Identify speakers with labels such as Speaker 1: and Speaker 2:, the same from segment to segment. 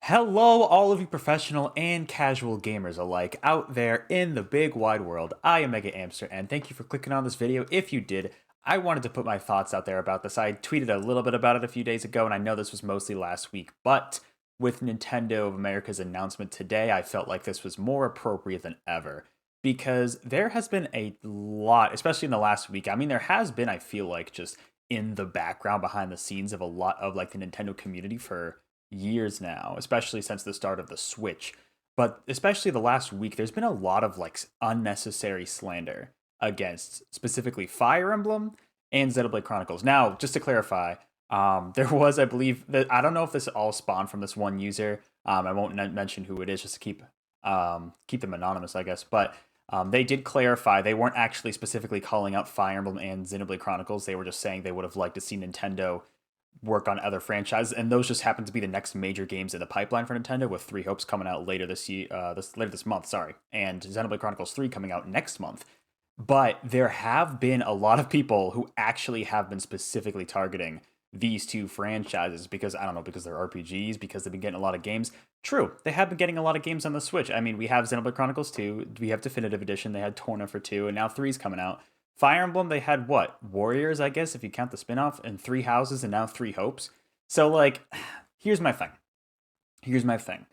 Speaker 1: Hello, all of you professional and casual gamers alike out there in the big wide world. I am MegaAmpster, and thank you for clicking on this video. If you did, I wanted to put my thoughts out there about this. I tweeted a little bit about it a few days ago, and I know this was mostly last week, but with Nintendo of America's announcement today, I felt like this was more appropriate than ever because there has been a lot, especially in the last week. I mean, there has been, I feel like, just in the background behind the scenes of a lot of like the Nintendo community for years now, especially since the start of the Switch. But especially the last week, there's been a lot of like unnecessary slander against specifically Fire Emblem and Xenoblade Chronicles. Now, just to clarify, there was, I believe, that I don't know if this all spawned from this one user. I won't mention who it is, just to keep them anonymous, I guess. But they did clarify they weren't actually specifically calling out Fire Emblem and Xenoblade Chronicles. They were just saying they would have liked to see Nintendo work on other franchises, and those just happen to be the next major games in the pipeline for Nintendo, with Three Hopes coming out later this year, later this month, sorry, and Xenoblade Chronicles 3 coming out next month. But there have been a lot of people who actually have been specifically targeting these two franchises because I don't know, because they're RPGs, because they've been getting a lot of games. True, they have been getting a lot of games on the Switch. I mean, we have Xenoblade Chronicles 2, we have Definitive Edition, they had Torna for 2, and now 3's coming out. Fire Emblem, they had what? Warriors, I guess, if you count the spin-off, and Three Houses, and now Three Hopes. So, like, here's my thing. Here's my thing.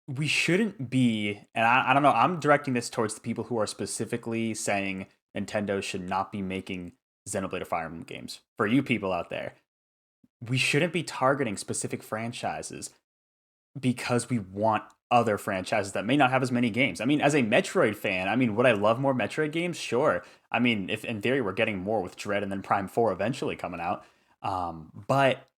Speaker 1: We shouldn't be, and I don't know, I'm directing this towards the people who are specifically saying Nintendo should not be making Xenoblade or Fire Emblem games. For you people out there, we shouldn't be targeting specific franchises because we want other franchises that may not have as many games. I mean, as a Metroid fan, I mean, would I love more Metroid games? Sure. I mean, if in theory we're getting more with Dread and then Prime 4 eventually coming out. But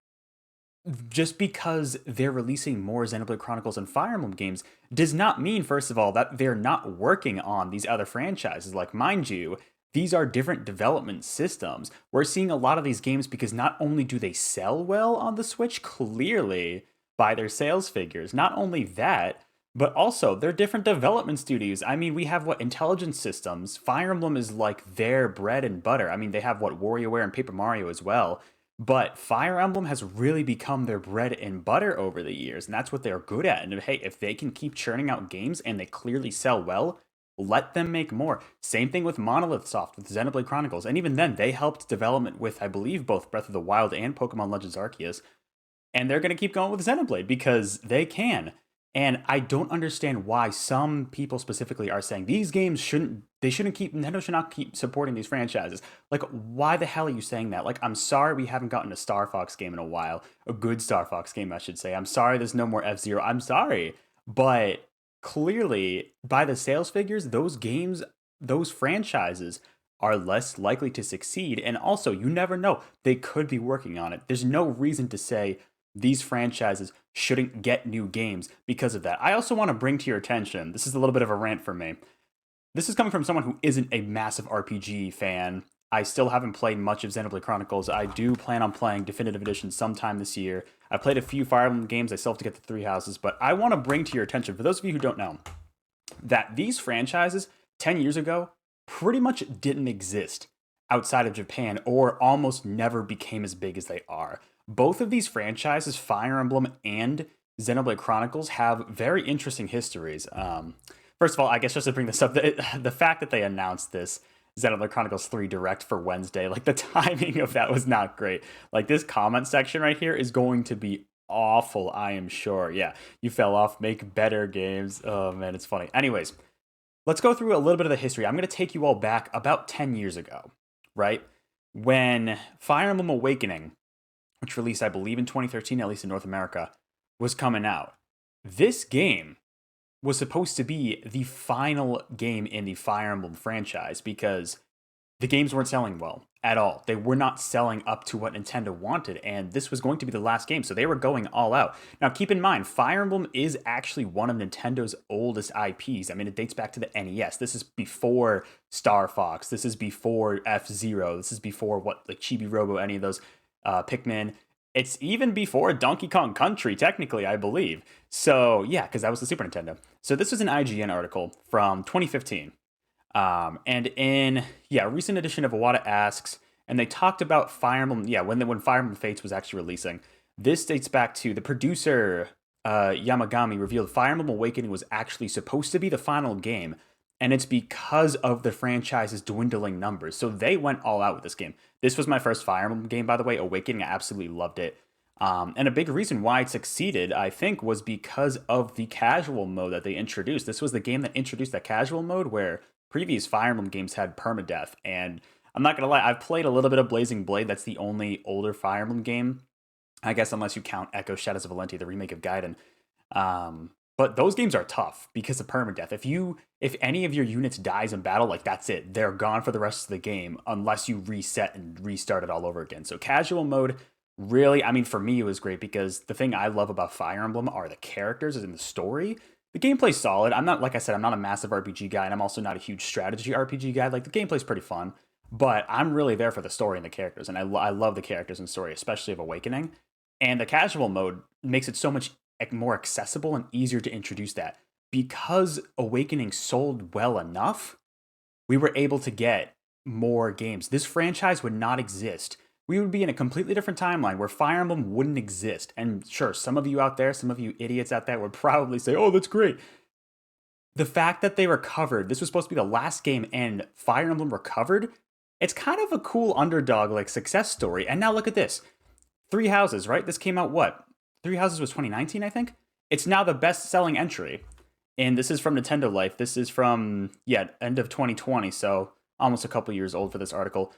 Speaker 1: just because they're releasing more Xenoblade Chronicles and Fire Emblem games does not mean, first of all, that they're not working on these other franchises. Like, mind you, these are different development systems. We're seeing a lot of these games because not only do they sell well on the Switch, clearly by their sales figures, not only that, but also they're different development studios. I mean, we have what Intelligent Systems. Fire Emblem is like their bread and butter. I mean, they have what WarioWare and Paper Mario as well. But Fire Emblem has really become their bread and butter over the years, and that's what they're good at. And hey, if they can keep churning out games and they clearly sell well, let them make more. Same thing with Monolith Soft with Xenoblade Chronicles. And even then, they helped development with, I believe, both Breath of the Wild and Pokemon Legends Arceus. And they're going to keep going with Xenoblade because they can. And I don't understand why some people specifically are saying these games Nintendo should not keep supporting these franchises. Like, why the hell are you saying that? Like, I'm sorry we haven't gotten a Star Fox game in a while. A good Star Fox game, I should say. I'm sorry there's no more F-Zero. I'm sorry. But clearly, by the sales figures, those games, those franchises are less likely to succeed. And also, you never know. They could be working on it. There's no reason to say these franchises shouldn't get new games because of that. I also want to bring to your attention, this is a little bit of a rant for me. This is coming from someone who isn't a massive RPG fan. I still haven't played much of Xenoblade Chronicles. I do plan on playing Definitive Edition sometime this year. I played a few Fire Emblem games. I still have to get the Three Houses, but I want to bring to your attention, for those of you who don't know, that these franchises 10 years ago pretty much didn't exist outside of Japan or almost never became as big as they are. Both of these franchises, Fire Emblem and Xenoblade Chronicles, have very interesting histories. First of all, I guess just to bring this up, the fact that they announced this Xenoblade Chronicles 3 Direct for Wednesday, like the timing of that was not great. Like, this comment section right here is going to be awful, I am sure. Yeah, you fell off, make better games. Oh man, it's funny. Anyways, let's go through a little bit of the history. I'm going to take you all back about 10 years ago, right? When Fire Emblem Awakening, which released, I believe, in 2013, at least in North America, was coming out. This game was supposed to be the final game in the Fire Emblem franchise because the games weren't selling well at all. They were not selling up to what Nintendo wanted, and this was going to be the last game, so they were going all out. Now, keep in mind, Fire Emblem is actually one of Nintendo's oldest IPs. I mean, it dates back to the NES. This is before Star Fox. This is before F-Zero. This is before, like Chibi Robo, any of those Pikmin. It's even before Donkey Kong Country, technically, I believe. So, yeah, because that was the Super Nintendo. So this was an IGN article from 2015. And in, a recent edition of Iwata Asks, and they talked about Fire Emblem, when Fire Emblem Fates was actually releasing. This dates back to the producer, Yamagami revealed Fire Emblem Awakening was actually supposed to be the final game, and it's because of the franchise's dwindling numbers. So they went all out with this game. This was my first Fire Emblem game, by the way, Awakening. I absolutely loved it. And a big reason why it succeeded, I think, was because of the casual mode that they introduced. This was the game that introduced that casual mode where previous Fire Emblem games had permadeath. And I'm not going to lie, I've played a little bit of Blazing Blade. That's the only older Fire Emblem game, I guess, unless you count Echo Shadows of Valentia, the remake of Gaiden. But those games are tough because of permadeath. If any of your units dies in battle, like that's it. They're gone for the rest of the game unless you reset and restart it all over again. So casual mode really, I mean, for me, it was great because the thing I love about Fire Emblem are the characters and the story. The gameplay's solid. I'm not, like I said, I'm not a massive RPG guy, and I'm also not a huge strategy RPG guy. Like, the gameplay's pretty fun, but I'm really there for the story and the characters, and I love the characters and story, especially of Awakening. And the casual mode makes it so much more accessible and easier to introduce that. Because Awakening sold well enough, we were able to get more games. This franchise would not exist. We would be in a completely different timeline where Fire Emblem wouldn't exist. And sure, some of you out there, some of you idiots out there would probably say, oh, that's great. The fact that they recovered, this was supposed to be the last game and Fire Emblem recovered, it's kind of a cool underdog like success story. And now look at this. Three Houses, right? This came out what? Three Houses was 2019, I think? It's now the best-selling entry. And this is from Nintendo Life. This is from, end of 2020, so almost a couple years old for this article.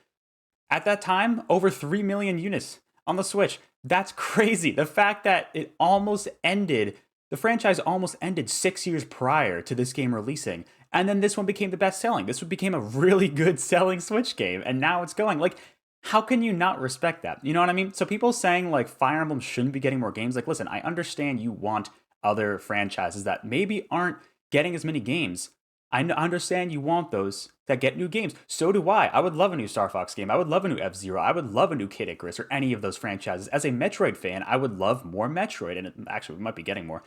Speaker 1: At that time, over 3 million units on the Switch. That's crazy. The fact that it almost ended, the franchise almost ended 6 years prior to this game releasing. And then this one became the best selling. This one became a really good selling Switch game. And now it's going. Like, how can you not respect that? You know what I mean? So people saying, like, Fire Emblem shouldn't be getting more games. Like, listen, I understand you want other franchises that maybe aren't getting as many games. I understand you want those that get new games. So do I. I would love a new Star Fox game. I would love a new F-Zero. I would love a new Kid Icarus or any of those franchises. As a Metroid fan, I would love more Metroid. And actually, we might be getting more.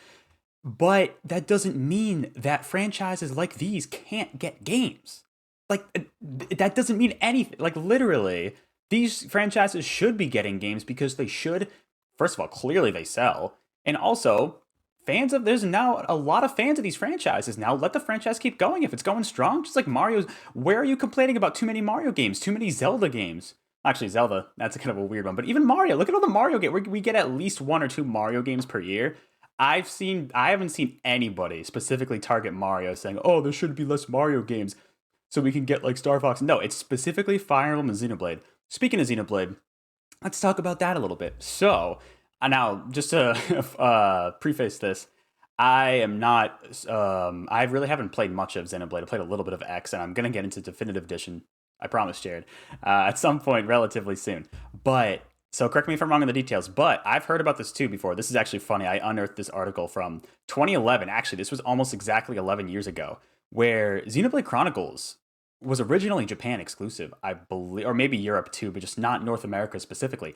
Speaker 1: But that doesn't mean that franchises like these can't get games. Like, that doesn't mean anything. Like, literally, these franchises should be getting games because they should. First of all, clearly they sell. And also, there's now a lot of fans of these franchises now. Let the franchise keep going. If it's going strong, just like Mario's, where are you complaining about too many Mario games, too many Zelda games? Actually, Zelda, that's kind of a weird one. But even Mario, look at all the Mario games. We get at least 1 or 2 Mario games per year. I haven't seen anybody specifically target Mario saying, oh, there should be less Mario games so we can get like Star Fox. No, it's specifically Fire Emblem and Xenoblade. Speaking of Xenoblade, let's talk about that a little bit. So, now, just to preface this, I am not, I really haven't played much of Xenoblade. I played a little bit of X, and I'm going to get into Definitive Edition, I promise, Jared, at some point relatively soon. But, so correct me if I'm wrong in the details, but I've heard about this too before. This is actually funny. I unearthed this article from 2011. Actually, this was almost exactly 11 years ago, where Xenoblade Chronicles was originally Japan exclusive, I believe, or maybe Europe too, but just not North America specifically.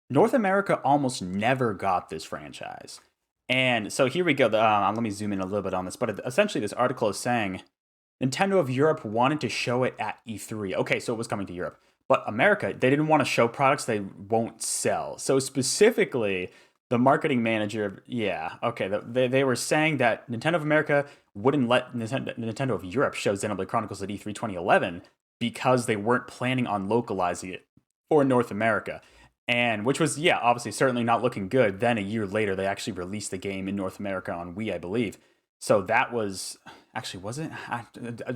Speaker 1: North America almost never got this franchise. And so here we go. Let me zoom in a little bit on this. But essentially, this article is saying Nintendo of Europe wanted to show it at E3. Okay, so it was coming to Europe. But America, they didn't want to show products they won't sell. So specifically, the marketing manager, they were saying that Nintendo of America wouldn't let Nintendo of Europe show Xenoblade Chronicles at E3 2011 because they weren't planning on localizing it for North America. And which was, obviously certainly not looking good. Then a year later, they actually released the game in North America on Wii, I believe. So that was, actually, was it?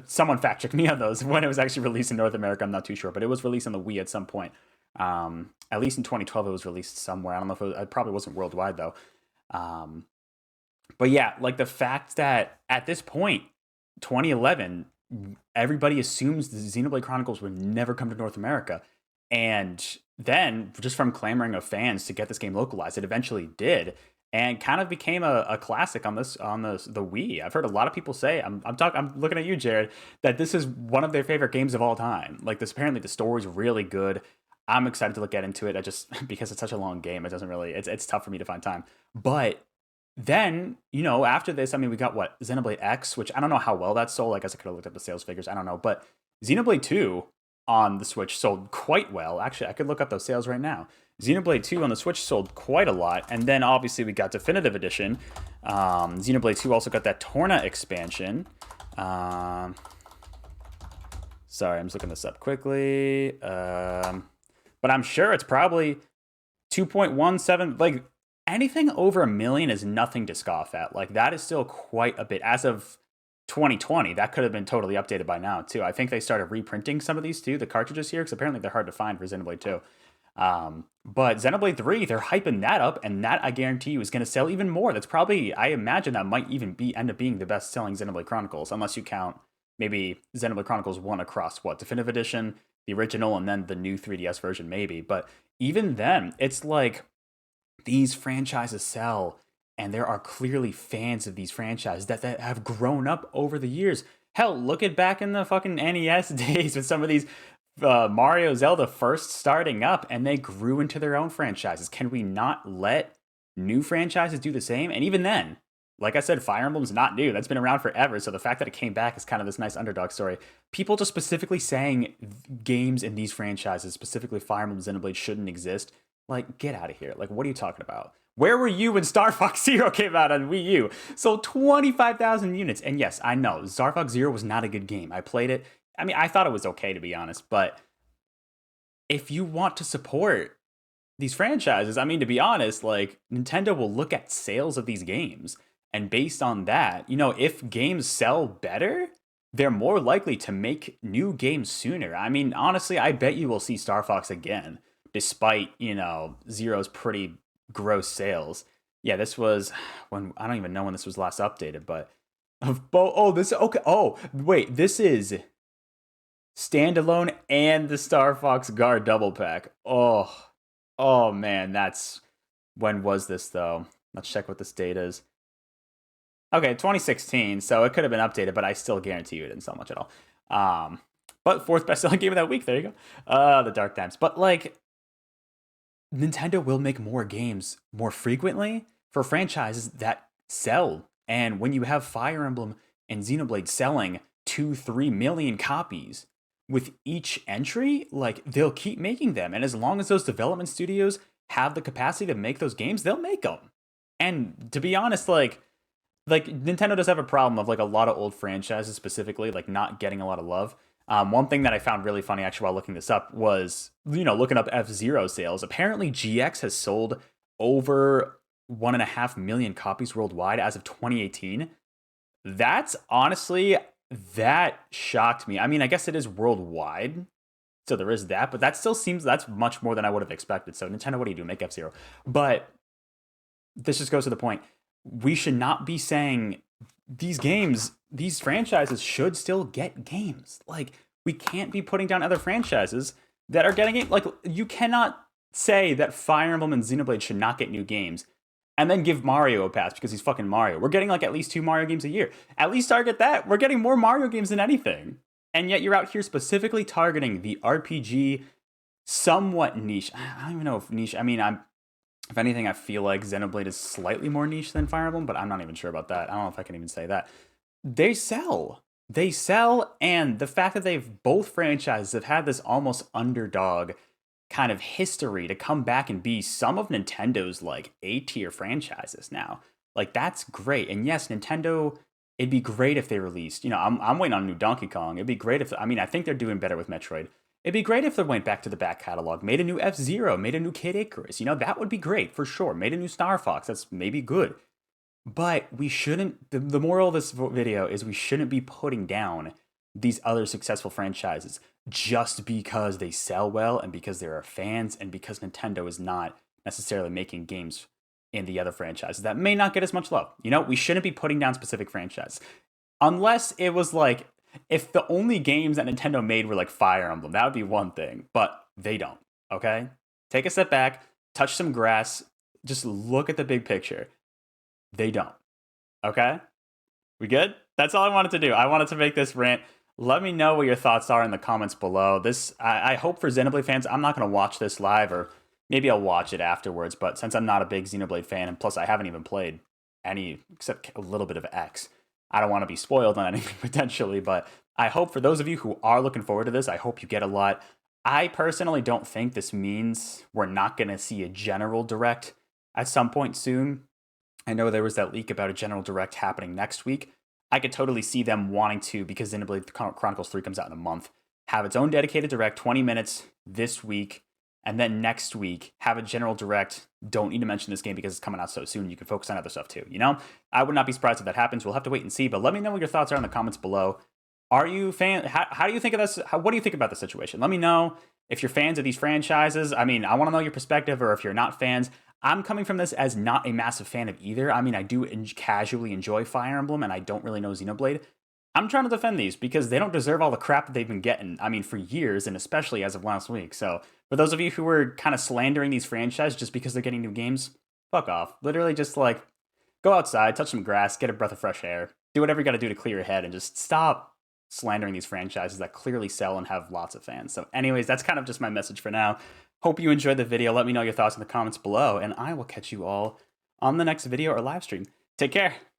Speaker 1: Someone fact check me on those. When it was actually released in North America, I'm not too sure. But it was released on the Wii at some point. At least in 2012, it was released somewhere. I don't know if it probably wasn't worldwide, though. But yeah, like the fact that at this point, 2011, everybody assumes the Xenoblade Chronicles would never come to North America. And then, just from clamoring of fans to get this game localized, it eventually did, and kind of became a classic on the Wii. I've heard a lot of people say, I'm looking at you, Jared, that this is one of their favorite games of all time. Like this, apparently the story's really good. I'm excited to get into it. I just, because it's such a long game, it doesn't really, it's tough for me to find time. But then, after this, I mean, we got Xenoblade X, which I don't know how well that sold. I guess I could have looked up the sales figures. I don't know, but Xenoblade 2 on the Switch sold quite well. Actually, I could look up those sales right now. Xenoblade 2 on the Switch sold quite a lot, and then obviously we got Definitive Edition. Xenoblade 2 also got that Torna expansion. Sorry, I'm just looking this up quickly. But I'm sure it's probably 2.17. Like, anything over 1 million is nothing to scoff at. Like, that is still quite a bit. As of 2020, that could have been totally updated by now, too. I think they started reprinting some of these, too, the cartridges here, because apparently they're hard to find for Xenoblade 2. But Xenoblade 3, they're hyping that up, and that, I guarantee you, is going to sell even more. That's probably, I imagine that might even end up being the best-selling Xenoblade Chronicles, unless you count maybe Xenoblade Chronicles 1 across, Definitive Edition, the original, and then the new 3DS version, maybe. But even then, it's like these franchises sell, and there are clearly fans of these franchises that have grown up over the years. Hell, look at back in the fucking NES days with some of these Mario, Zelda first starting up, and they grew into their own franchises. Can we not let new franchises do the same? And even then, like I said, Fire Emblem's not new. That's been around forever. So the fact that it came back is kind of this nice underdog story. People just specifically saying games in these franchises, specifically Fire Emblem, Xenoblade, shouldn't exist. Like, get out of here. Like, what are you talking about? Where were you when Star Fox Zero came out on Wii U? Sold 25,000 units. And yes, I know, Star Fox Zero was not a good game. I played it. I mean, I thought it was okay, to be honest. But if you want to support these franchises, I mean, to be honest, like, Nintendo will look at sales of these games. And based on that, if games sell better, they're more likely to make new games sooner. I mean, honestly, I bet you will see Star Fox again, despite, Zero's pretty gross sales. Yeah, this was when, I don't even know when this was last updated, but this is standalone and the Star Fox Guard double pack. Oh man, when was this though? Let's check what this date is. Okay, 2016, so it could have been updated, but I still guarantee you it didn't sell much at all. But fourth best-selling game of that week, there you go. The Dark Times. But, like, Nintendo will make more games more frequently for franchises that sell. And when you have Fire Emblem and Xenoblade selling 2-3 million copies with each entry, like, they'll keep making them. And as long as those development studios have the capacity to make those games, they'll make them. And to be honest, like Nintendo does have a problem of like a lot of old franchises specifically like not getting a lot of love. One thing that I found really funny actually while looking this up was, looking up F-Zero sales. Apparently GX has sold over 1.5 million copies worldwide as of 2018. That's honestly, that shocked me. I mean, I guess it is worldwide, so there is that, but that still seems, that's much more than I would have expected. So Nintendo, what do you do? Make F-Zero. But this just goes to the point. We should not be saying these franchises should still get games. Like, we can't be putting down other franchises that are getting it. Like, you cannot say that Fire Emblem and Xenoblade should not get new games and then give Mario a pass because he's fucking Mario. We're getting like at least 2 Mario games a year. At least target that. We're getting more Mario games than anything. And yet you're out here specifically targeting the RPG somewhat niche. I don't even know if niche, I mean, if anything, I feel like Xenoblade is slightly more niche than Fire Emblem, but I'm not even sure about that. I don't know if I can even say that. They sell. And the fact that both franchises have had this almost underdog kind of history to come back and be some of Nintendo's like A-tier franchises now. Like, that's great. And yes, Nintendo, it'd be great if they released, I'm waiting on a new Donkey Kong. It'd be great if, I think they're doing better with Metroid. It'd be great if they went back to the back catalog, made a new F-Zero, made a new Kid Icarus. That would be great, for sure. Made a new Star Fox. That's maybe good. But we shouldn't, the moral of this video is we shouldn't be putting down these other successful franchises just because they sell well and because there are fans and because Nintendo is not necessarily making games in the other franchises that may not get as much love. We shouldn't be putting down specific franchises. Unless it was like, if the only games that Nintendo made were like Fire Emblem, that would be one thing, but they don't, okay? Take a step back, touch some grass, just look at the big picture. They don't, okay? We good? That's all I wanted to do. I wanted to make this rant. Let me know what your thoughts are in the comments below. I hope for Xenoblade fans, I'm not going to watch this live, or maybe I'll watch it afterwards, but since I'm not a big Xenoblade fan, and plus I haven't even played any, except a little bit of X, I don't want to be spoiled on anything potentially, but I hope for those of you who are looking forward to this, I hope you get a lot I personally don't think this means we're not going to see a general direct at some point soon. I know there was that leak about a general direct happening next week. I could totally see them wanting to, because Xenoblade Chronicles 3 comes out in a month, have its own dedicated direct, 20 minutes this week, and then next week have a general direct. Don't need to mention this game because it's coming out so soon. You can focus on other stuff too, you know? I would not be surprised if that happens. We'll have to wait and see, but let me know what your thoughts are in the comments below. Are you fan? How do you think of this? What do you think about the situation? Let me know if you're fans of these franchises. I mean, I want to know your perspective, or if you're not fans. I'm coming from this as not a massive fan of either. I mean, I do casually enjoy Fire Emblem, and I don't really know Xenoblade. I'm trying to defend these because they don't deserve all the crap that they've been getting. I mean, for years, and especially as of last week. So, for those of you who were kind of slandering these franchises just because they're getting new games, fuck off. Literally, just like go outside, touch some grass, get a breath of fresh air, do whatever you got to do to clear your head, and just stop slandering these franchises that clearly sell and have lots of fans. So, anyways, that's kind of just my message for now. Hope you enjoyed the video. Let me know your thoughts in the comments below, and I will catch you all on the next video or live stream. Take care.